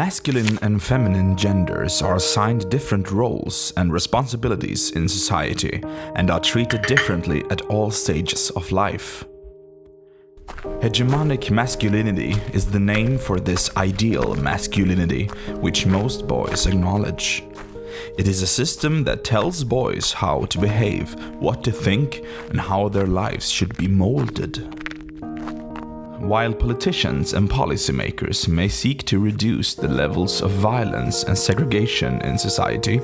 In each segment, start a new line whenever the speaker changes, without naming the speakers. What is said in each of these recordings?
Masculine and feminine genders are assigned different roles and responsibilities in society and are treated differently at all stages of life. Hegemonic masculinity is the name for this ideal masculinity, which most boys acknowledge. It is a system that tells boys how to behave, what to think, and how their lives should be molded. While politicians and policymakers may seek to reduce the levels of violence and segregation in society,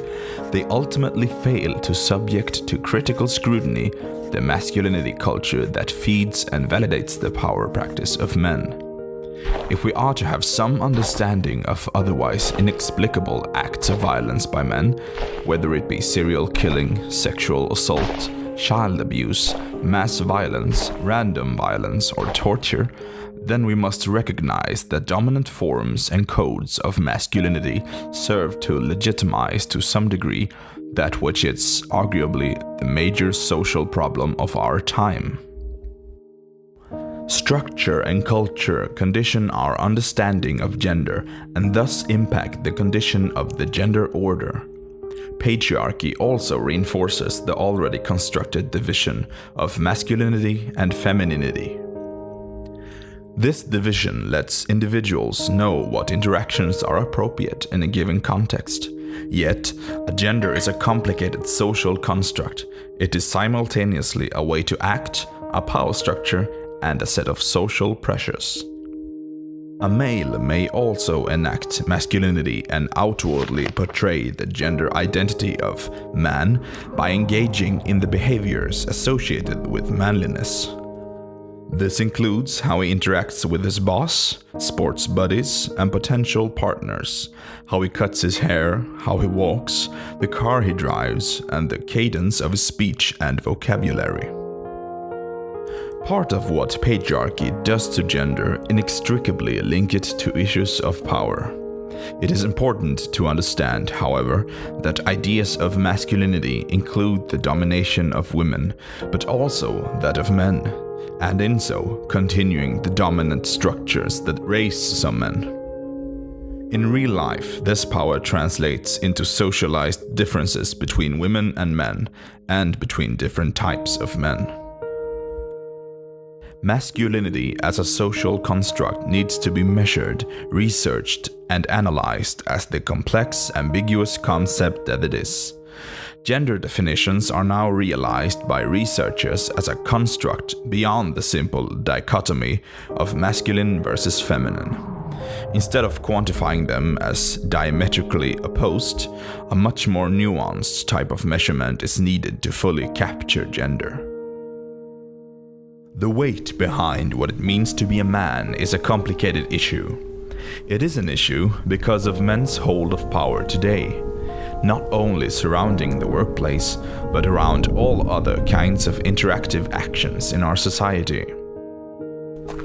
they ultimately fail to subject to critical scrutiny the masculinity culture that feeds and validates the power practice of men. If we are to have some understanding of otherwise inexplicable acts of violence by men, whether it be serial killing, sexual assault, child abuse, mass violence, random violence, or torture, then we must recognize that dominant forms and codes of masculinity serve to legitimize to some degree that which is arguably the major social problem of our time. Structure and culture condition our understanding of gender and thus impact the condition of the gender order. Patriarchy also reinforces the already constructed division of masculinity and femininity. This division lets individuals know what interactions are appropriate in a given context. Yet, a gender is a complicated social construct. It is simultaneously a way to act, a power structure, and a set of social pressures. A male may also enact masculinity and outwardly portray the gender identity of man by engaging in the behaviors associated with manliness. This includes how he interacts with his boss, sports buddies, and potential partners, how he cuts his hair, how he walks, the car he drives, and the cadence of his speech and vocabulary. Part of what patriarchy does to gender inextricably link it to issues of power. It is important to understand, however, that ideas of masculinity include the domination of women, but also that of men, and in so continuing the dominant structures that raise some men. In real life, this power translates into socialized differences between women and men, and between different types of men. Masculinity as a social construct needs to be measured, researched, and analyzed as the complex, ambiguous concept that it is. Gender definitions are now realized by researchers as a construct beyond the simple dichotomy of masculine versus feminine. Instead of quantifying them as diametrically opposed, a much more nuanced type of measurement is needed to fully capture gender. The weight behind what it means to be a man is a complicated issue. It is an issue because of men's hold of power today, not only surrounding the workplace, but around all other kinds of interactive actions in our society.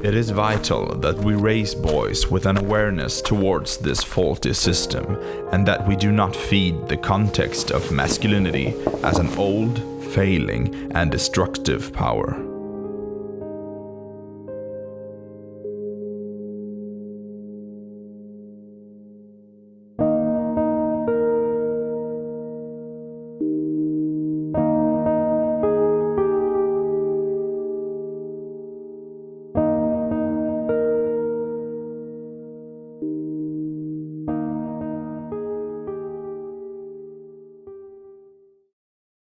It is vital that we raise boys with an awareness towards this faulty system, and that we do not feed the context of masculinity as an old, failing, and destructive power.